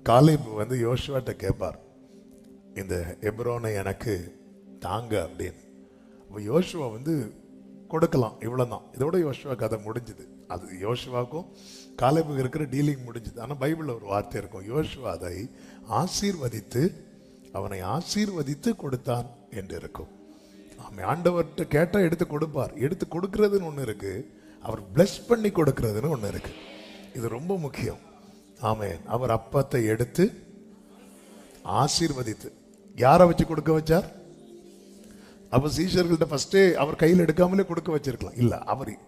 Caleb வந்து யோசுவாட்ட கேட்பார், இந்த எப்ரோனை எனக்கு தாங்க அப்படின்னு. அப்போ யோசுவா வந்து கொடுக்கலாம், இவ்வளோதான். இதோட யோசுவா கதை முடிஞ்சுது. அது யோசுவாவுக்கும் காலேபுக்கு இருக்கிற டீலிங் முடிஞ்சுது. ஆனால் பைபிளில் ஒரு வார்த்தை இருக்கும், யோசுவா அதை ஆசீர்வதித்து அவனை ஆசீர்வதித்து கொடுத்தான் என்று இருக்கும். அவன் ஆண்டவர்கிட்ட கேட்டால் எடுத்து கொடுப்பார். எடுத்து கொடுக்கறதுன்னு ஒன்று இருக்கு, அவர் பிளஸ் பண்ணி கொடுக்கறதுன்னு ஒன்று இருக்கு. இது ரொம்ப முக்கியம். ஆமென். அவர் அப்பத்தை எடுத்து ஆசீர்வதித்து யாரை வச்சு கொடுக்க வச்சார்? அப்ப சீஷர்கள்ட்ட ஃபர்ஸ்டே அவர் கையில் எடுக்காமலே கொடுக்க வச்சிருக்கலாம். இல்ல,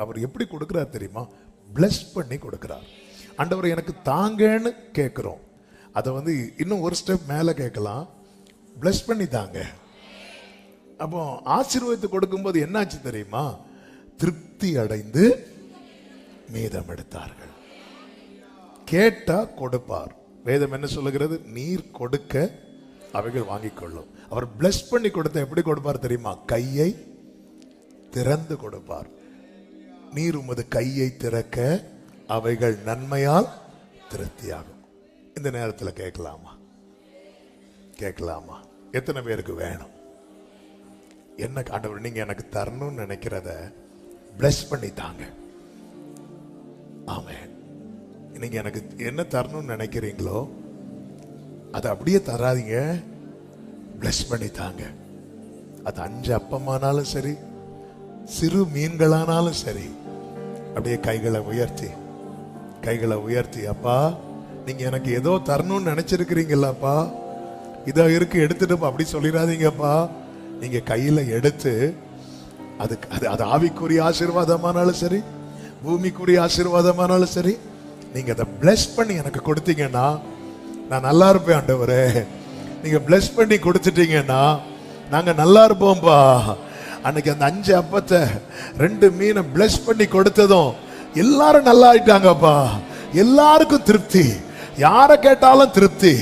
அவர் எப்படி கொடுக்கிறார் தெரியுமா? பிளஸ் பண்ணி கொடுக்கிறார். ஆண்டவர் எனக்கு தாங்கன்னு கேட்கிறோம், அதை வந்து இன்னும் ஒரு ஸ்டெப் மேல கேட்கலாம், பிளஸ் பண்ணி தாங்க. அப்போ ஆசீர்வதித்து கொடுக்கும்போது என்னாச்சு தெரியுமா? திருப்தி அடைந்து மீதம் எடுத்தார்கள். கேட்டா கொடுப்பார். வேதம் என்ன சொல்லுகிறது? நீர் கொடுக்க அவைகள் வாங்கிக் கொள்ளும். அவர் பிளஸ் பண்ணி கொடுத்த எப்படி கொடுப்பார் தெரியுமா? கையை திறந்து கொடுப்பார். நீர் உமது கையை திறக்க அவைகள் நன்மையால் திருப்தியாகும். இந்த நேரத்தில் கேட்கலாமா? கேட்கலாமா? எத்தனை பேருக்கு வேணும்? என்ன ஆண்டவர் நீங்க எனக்கு தரணும்னு நினைக்கிறத பிளஸ் பண்ணி தாங்க. ஆமென். நீங்க எனக்கு என்ன தரணும்னு நினைக்கிறீங்களோ அதை அப்படியே தராதீங்க, பிளஸ் பண்ணி தாங்க. அது 5 அப்பமானாலும் சரி, சிறு மீன்களானாலும் சரி, அப்படியே கைகளை உயர்த்தி அப்பா நீங்க எனக்கு ஏதோ தரணும்னு நினைச்சிருக்கிறீங்களாப்பா, இதோ இருக்கு எடுத்துட்டு அப்படி சொல்லிடாதீங்கப்பா. நீங்க கையில எடுத்து அது ஆவிக்குரிய ஆசீர்வாதமானாலும் சரி, பூமிக்குரிய ஆசீர்வாதமானாலும் சரி, நீங்க அதை பிளஸ் பண்ணி எனக்கு கொடுத்தீங்கன்னா நான் நல்லா இருப்பேன் ஆண்டவரே. நீங்க பிளஸ் பண்ணி கொடுத்துட்டீங்கன்னா நாங்க நல்லா இருப்போம்பா. அன்னைக்கு அந்த 5 அப்பத்தை 2 மீனை பிளஸ் பண்ணி கொடுத்ததும் எல்லாரும் நல்லா ஆயிட்டாங்கப்பா. எல்லாருக்கும் திருப்தி. யாரை கேட்டாலும் திருப்தி,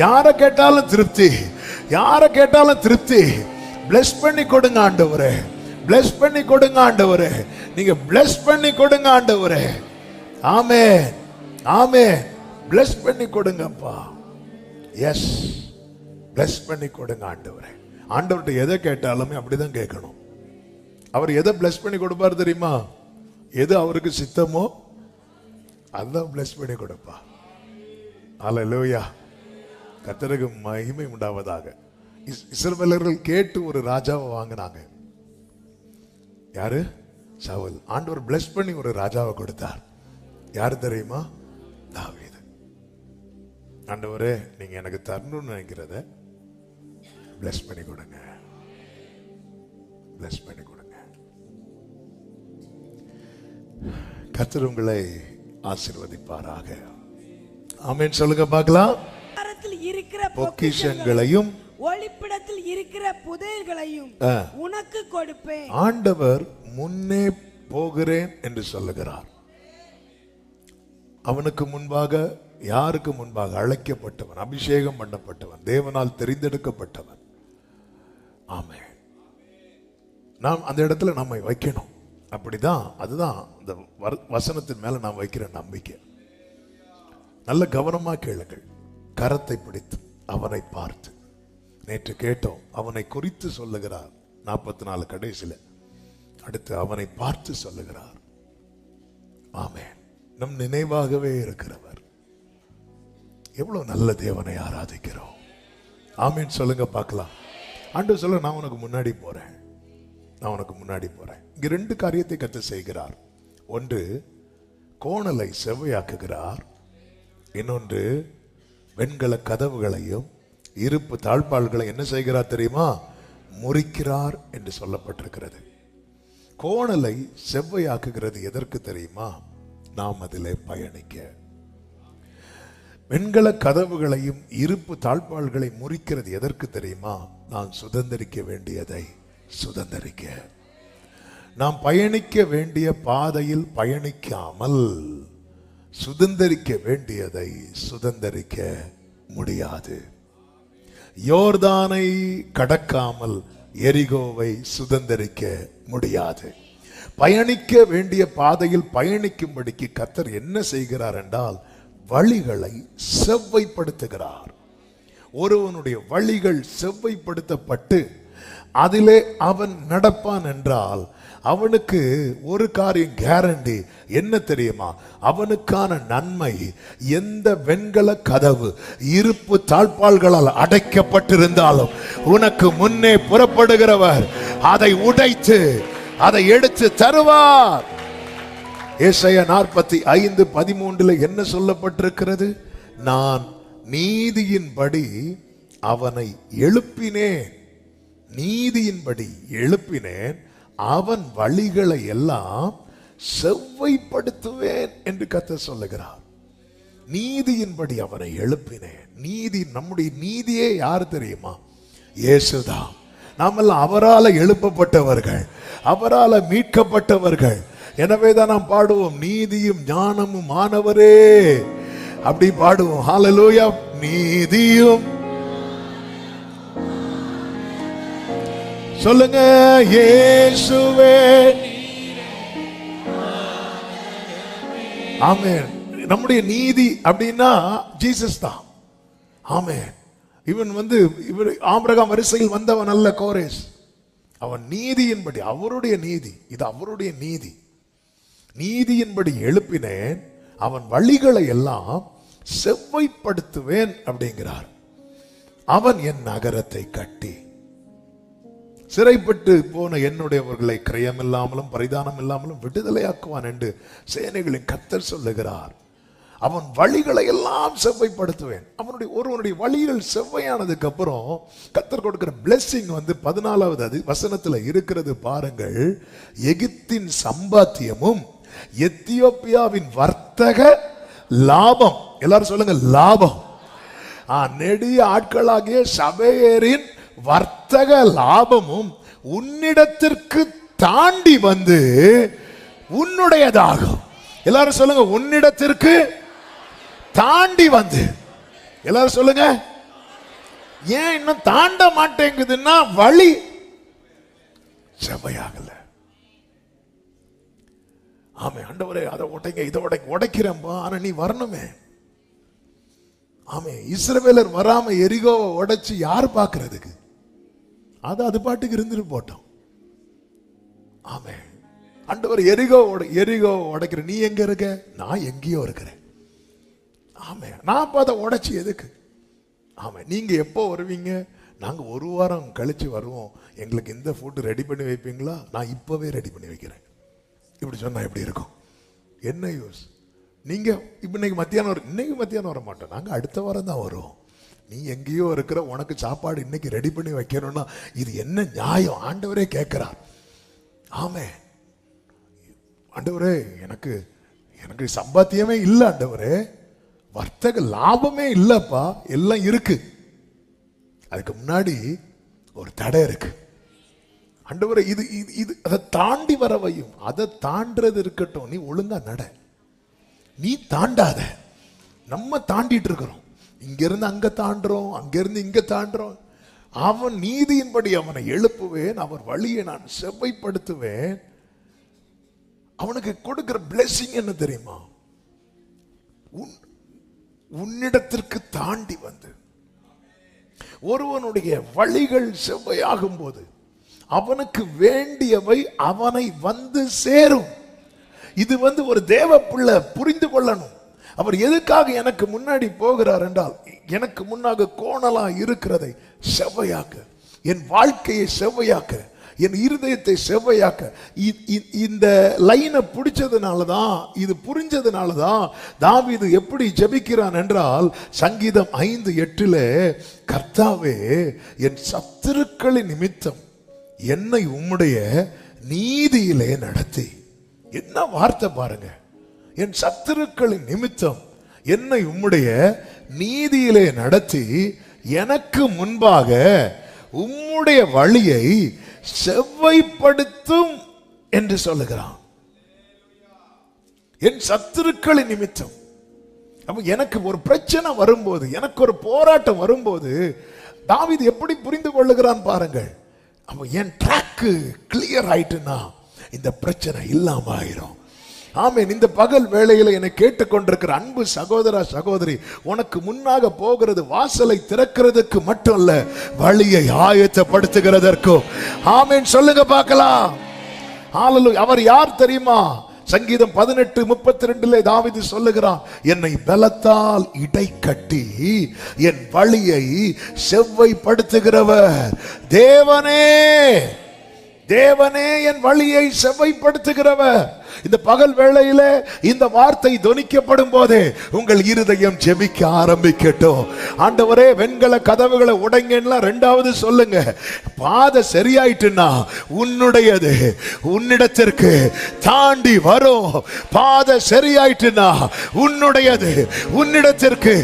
யாரை கேட்டாலும் திருப்தி, யாரை கேட்டாலும் திருப்தி. பிளஸ் பண்ணி கொடுங்க ஆண்டவரே, பிளஸ் பண்ணி கொடுங்க ஆண்டவரே, நீங்க பிளஸ் பண்ணி கொடுங்க ஆண்டவரே. ஆமென், ஆமென். பிளஸ் பண்ணி கொடுங்கப்பா. எஸ், பிளஸ் பண்ணி கொடுங்க ஆண்டவரே. ஆண்டவர்கிட்ட எதை கேட்டாலுமே அப்படிதான் கேட்கணும். அவர் எதை பிளஸ் பண்ணி கொடுப்பார் தெரியுமா? எது அவருக்கு சித்தமோ அதான் பிளஸ் பண்ணி கொடுப்பா. அல்லேலூயா. கர்த்தருக்கு மகிமை உண்டாவதாக. இஸ்ரவேலர்கள் கேட்டு ஒரு ராஜாவை வாங்கினாங்க. யாரு? சவுல். ஆண்டவர் பிளஸ் பண்ணி ஒரு ராஜாவை கொடுத்தார். யாரு தெரியுமா? தாவீது. ஆண்டவரே நீங்க எனக்கு தரணும்னு நினைக்கிறத பிளஸ் பண்ணி கொடுங்க, பிளஸ் பண்ணி கொடுங்க. கர்த்தர் உங்களை ஆசீர்வதிப்பாராக. ஆமென் சொல்லுங்க பார்க்கலாம். இருக்கிற பொக்கிஷங்களையும் ஒளிப்பிடத்தில் இருக்கிற புதையல்களையும் உனக்கு கொடுப்பேன். ஆண்டவர் முன்னே போகிறேன் என்று சொல்லுகிறார். அவனுக்கு முன்பாக, யாருக்கு முன்பாக? அழைக்கப்பட்டவன், அபிஷேகம் பண்ணப்பட்டவன், தேவனால் தெரிந்தெடுக்கப்பட்டவன். ஆமென். நாம் அந்த இடத்துல நம்மை வைக்கணும். அப்படிதான், அதுதான் இந்த வசனத்தின் மேல நாம் வைக்கிற நம்பிக்கை. நல்ல கவனமா கேளுங்கள். கரத்தை பிடித்து அவனை பார்த்து, நேற்று கேட்டோம், அவனை குறித்து சொல்லுகிறார் 44 கடைசியில். அடுத்து அவனை பார்த்து சொல்லுகிறார். ஆமென். நம் நினைவாகவே இருக்கிறவர். எவ்வளவு நல்ல தேவனை ஆராதிக்கிறோம். ஆமென் சொல்லுங்க பார்க்கலாம். ஆண்டவர் சொல்ல, நான் உனக்கு முன்னாடி போறேன், நான் உனக்கு முன்னாடி போறேன். இங்க 2 காரியத்தை கர்த்தர் செய்கிறார். ஒன்று, கோணலை செவ்வையாக்குகிறார். இன்னொன்று, வெண்கல கதவுகளையும் இருப்பு தாழ்பால்களை என்ன செய்கிறார் தெரியுமா? முறிக்கிறார் என்று சொல்லப்பட்டிருக்கிறது. கோணலை செவ்வையாக்குகிறது எதற்கு தெரியுமா? நாம் அதிலே பயணிக்க. வெண்கல கதவுகளையும் இருப்பு தாழ்பால்களை முறிக்கிறது எதற்கு தெரியுமா? நாம் சுதந்திரிக்க வேண்டியதை சுதந்திரிக்க. நாம் பயணிக்க வேண்டிய பாதையில் பயணிக்காமல் சுதந்திரிக்க வேண்டியதை சுதந்திரிக்க முடியாது. யோர்தானை கடக்காமல் எரிகோவை சுதந்திரிக்க முடியாது. பயணிக்க வேண்டிய பாதையில் பயணிக்கும்படிக்கு கர்த்தர் என்ன செய்கிறார் என்றால் வழிகளை செவ்வைப்படுத்துகிறார். ஒருவனுடைய வழிகள் செவ்வைப்படுத்தப்பட்டு அதிலே அவன் நடப்பான் என்றால் அவனுக்கு ஒரு காரியம் கேரண்டி என்ன தெரியுமா? அவனுக்கான நன்மை எந்த வெண்கல கதவு இருப்பு தாழ்பாள்களால் அடைக்கப்பட்டிருந்தாலும் உனக்கு முன்னே புறப்படுகிறவர் அதை உடைத்து அதை எடுத்து தருவார். ஏசாயா 45:13 என்ன சொல்லப்பட்டிருக்கிறது? நான் நீதியின்படி அவனை எழுப்பினேன், நீதியின்படி எழுப்பினேன், அவன் வழிகளை எல்லாம் செவ்வைப்படுத்துவேன் என்று கர்த்தர் சொல்லுகிறார். நீதியின்படி அவனை எழுப்பினேன். நீதி, நம்முடைய நீதியே யார் தெரியுமா? இயேசுதான். நாமெல்லாம் அவரால் எழுப்பப்பட்டவர்கள், அவரால் மீட்கப்பட்டவர்கள். எனவேதான் நாம் பாடுவோம், நீதியும் ஞானமும் ஆனவரே, அப்படி பாடுவோம். ஹல்லேலூயா. நீதியும், சொல்லுங்க, இயேசுவே. ஆமென். நம்முடைய நீதி அப்படின்னா ஜீசஸ் தான். ஆமென். இவன் இவர் ஆபிரகாம் வரிசையில் வந்தவன் அல்ல, கோரேஸ். அவன் நீதியின்படி, அவருடைய நீதி, இது அவருடைய நீதி. நீதியின்படி எழுப்பினேன், அவன் வழிகளை எல்லாம் செவ்வைப்படுத்துவேன் அப்படிங்கிறார். அவன் என் நகரத்தை கட்டி சிறைப்பட்டு போன என்னுடையவர்களை கிரயம் இல்லாமலும் பரிதானம் இல்லாமலும் விடுதலையாக்குவான் என்று சேனைகளின் கர்த்தர் சொல்லுகிறார். அவன் வழிகளை எல்லாம் செவ்வைப்படுத்துவேன். ஒருவனுடைய வழிகள் செவ்வையானதுக்கு அப்புறம் கர்த்தர் கொடுக்கிற பிளெஸிங் 14வது வசனத்துல இருக்கிறது பாருங்கள். எகிப்தின் சம்பாத்தியமும் எத்தியோப்பியாவின் வர்த்தக லாபம். எல்லாரும் சொல்லுங்க, லாபம். நெடிய ஆட்களாகிய சபையரின் வர்த்தக லாபமும் உன்னிடத்திற்கு தாண்டி வந்து உன்னுடையதாகும். எல்லாரும் சொல்லுங்க, உன்னிடத்திற்கு தாண்டி வந்து. எல்லாரும் சொல்லுங்க, ஏன் இன்னும் தாண்ட மாட்டேங்குதுன்னா வழி செவ்வையாகல. ஆமே, ஆண்டவரே அதை உடைங்க, இதை உடைக்கிறேன்பா, ஆனா நீ வரணுமே. ஆமே, இஸ்ரவேலர் வராம எரிகோவை உடைச்சு யார் பார்க்கிறதுக்கு? அது பாட்டுக்கு இருந்துட்டு போட்டோம். ஆமே, ஆண்டவர் எரிகோ உடைக்கிற, நீ எங்க இருக்க? நான் எங்கேயோ இருக்கிறேன். ஆமே, நான் அதை உடைச்சு எதுக்கு? ஆமே, நீங்க எப்போ வருவீங்க? நாங்க ஒரு வாரம் கழிச்சு வருவோம், எங்களுக்கு இந்த ஃபுட் ரெடி பண்ணி வைப்பீங்களா? நான் இப்பவே ரெடி பண்ணி வைக்கிறேன். இப்படி சொன்னா எப்படி இருக்கும்? என்ன யூஸ்? நீங்க இன்னைக்கு மத்தியானம் வர மாட்டோம், நாங்க அடுத்த வாரம் தான் வருவோம். நீ எங்கேயோ இருக்கிற, உனக்கு சாப்பாடு இன்னைக்கு ரெடி பண்ணி வைக்கணும்னா இது என்ன நியாயம்? ஆண்டவரே கேட்கிறார். ஆமே, ஆண்டவரே எனக்கு சம்பாத்தியமே இல்லை, ஆண்டவரே வர்த்தக லாபமே இல்லப்பா, எல்லாம் இருக்கு. அதுக்கு முன்னாடி ஒரு தடை இருக்கு. ஆண்டவரே இது அதை தாண்டி வரவையும், அதை தாண்டது இருக்கட்டும், நீ ஒழுங்கா நட, நீ தாண்டாத. நம்ம தாண்டிட்டு இருக்கிறோம், இங்க இருந்து அங்க தாண்டுறோம், அங்க இருந்து இங்க தாண்டுறோம். அவன் நீதியின்படி அவனை எழுப்புவேன், அவர் வழியை நான் செவ்வைப்படுத்துவேன். அவனுக்கு கொடுக்கிற பிளெஸிங் என்ன தெரியுமா? உன்னிடத்திற்கு தாண்டி வந்து. ஒருவனுடைய வழிகள் செவ்வையாகும் போது அவனுக்கு வேண்டியவை அவனை வந்து சேரும். இது ஒரு தேவ பிள்ளை புரிந்து கொள்ளணும். அவர் எதுக்காக எனக்கு முன்னாடி போகிறார் என்றால், எனக்கு முன்னாக கோணலா இருக்கிறதை செவ்வையாக்க, என் வாழ்க்கையை செவ்வையாக்க, என் இருதயத்தை செவ்வையாக்க. இந்த லைனை பிடிச்சதுனாலதான், இது புரிஞ்சதுனாலதான் தாவீது எப்படி ஜெபிக்கிறான் என்றால், சங்கீதம் 5:8 கர்த்தாவே என் சத்துருக்களின் நிமித்தம் என்னை உம்முடைய நீதியிலே நடத்தி. என்ன வார்த்தை பாருங்க! என் சத்துருக்களின் நிமித்தம் என்னை உம்முடைய நீதியிலே நடத்தி எனக்கு முன்பாக உம்முடைய வழியை செவ்வைப்படுத்தும் என்று சொல்லுகிறான். என் சத்துருக்களின் நிமித்தம். அப்ப எனக்கு ஒரு பிரச்சனை வரும்போது, எனக்கு ஒரு போராட்டம் வரும்போது தாவீது எப்படி புரிந்து கொள்ளுகிறான் பாருங்கள். அப்ப என் ட்ராக் கிளியர் ஆயிட்டுனா இந்த பிரச்சனை இல்லாம ஆயிரும். ஆமென். இந்த பகல் வேளையில என்னை கேட்டுக்கொண்டிருக்கிற அன்பு சகோதரா சகோதரி, உனக்கு முன்னாக போகிறது வாசலை திறக்கிறதுக்கு மட்டும் இல்ல, வழியை ஆயத்தப்படுத்துகிறதற்கும். ஆமென் சொல்லுங்க பார்க்கலாம். ஹalleluya. அவர் யார் தெரியுமா? சங்கீதம் 18:32 தாவீது சொல்லுகிறான், என்னை பலத்தால் இடை கட்டி என் வழியை செவ்வைப்படுத்துகிறவர் தேவனே. தேவனே என் வழியை செவ்வைப்படுத்துகிறவர். இந்த பகல் வேளையில இந்த வார்த்தை தொனிக்கப்படும் போதே உங்கள் இருதயம் ஜெபிக்க ஆரம்பிக்கட்டும். ஆண்டவரே, வெண்கல கதவுகளை உடைங்கன்னா ரெண்டாவது சொல்லுங்க. பாதை சரியாயிட்டுன்னா உன்னுடையது உன்னிடத்திற்கு தாண்டி வரும். பாதை சரியாயிட்டுன்னா உன்னுடையது உன்னிடத்திற்கு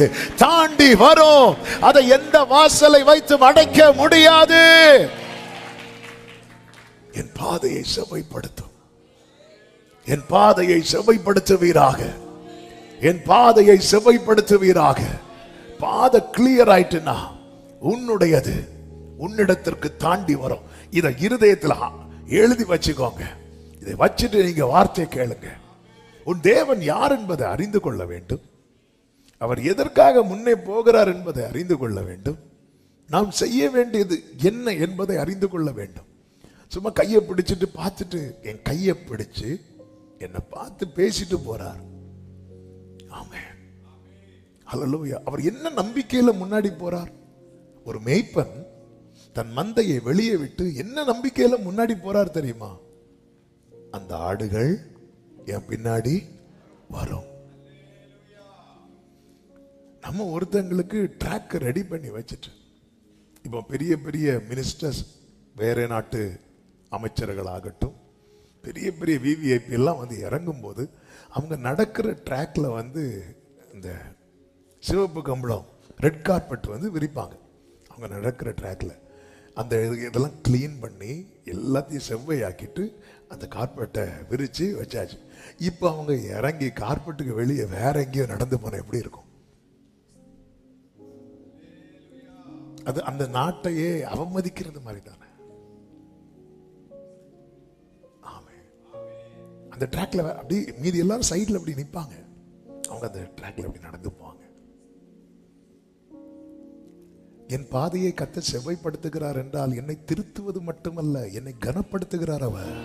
தாண்டி வரும். அதை எந்த வாசலை வைத்து அடைக்க முடியாது. என் பாதையை செவ்வைப்படுத்தும். என் பாதையை செவ்வைப்படுத்துவீராக. என் பாதையை செவ்வைப்படுத்துவீராக. பாதை கிளியர் ஆயிட்டுனா உன்னுடையது உன்னிடத்திற்கு தாண்டி வரும். இதை இருதயத்தில் எழுதி வச்சுக்கோங்க. இதை வச்சுட்டு நீங்க வார்த்தை கேளுங்க. உன் தேவன் யார் என்பதை அறிந்து கொள்ள வேண்டும். அவர் எதற்காக முன்னே போகிறார் என்பதை அறிந்து கொள்ள வேண்டும். நாம் செய்ய வேண்டியது என்ன என்பதை அறிந்து கொள்ள வேண்டும். சும்மா கையை பிடிச்சிட்டு பார்த்துட்டு, என் கையை பிடிச்சு என்னை பார்த்து பேசிட்டு போறார். ஆமென். ஹல்லேலூயா. அவர் என்ன நம்பிக்கையில முன்னாடி போறார்? ஒரு மேய்ப்பன் தன் மந்தையை வெளியே விட்டு என்ன நம்பிக்கையில முன்னாடி போறார் தெரியுமா? அந்த ஆடுகள் என் பின்னாடி வரும். நம்ம ஒருத்தங்களுக்கு ட்ராக் ரெடி பண்ணி வச்சுட்டு, இப்போ பெரிய பெரிய மினிஸ்டர்ஸ், வேற நாட்டு அமைச்சர்கள் ஆகட்டும், பெரிய பெரிய விவிஐபி எல்லாம் வந்து இறங்கும் போது அவங்க நடக்கிற ட்ராக்ல வந்து இந்த சிவப்பு கம்பளம், ரெட் கார்பெட் வந்து விரிப்பாங்க. அவங்க நடக்கிற ட்ராக்ல அந்த இதெல்லாம் கிளீன் பண்ணி எல்லாத்தையும் செவ்வையாக்கிட்டு அந்த கார்பெட்டை விரிச்சு வச்சாச்சு. இப்போ அவங்க இறங்கி கார்பெட்டுக்கு வெளியே வேற எங்கேயோ நடந்து போன எப்படி இருக்கும்? அது அந்த நாட்டையே அவமதிக்கிறது மாதிரி தானே. அந்த ட்ராக்ல அப்படி மீதி எல்லாரும் சைட்ல அப்படி நிற்பாங்க, அவங்க அந்த ட்ராக்ல அப்படி நடந்து போவாங்க. என் பாதையை கர்த்தர் செவ்வைப்படுத்துகிறார் என்றால் என்னை திருத்துவது மட்டுமல்ல, என்னை கனப்படுத்துகிறார் அவர்.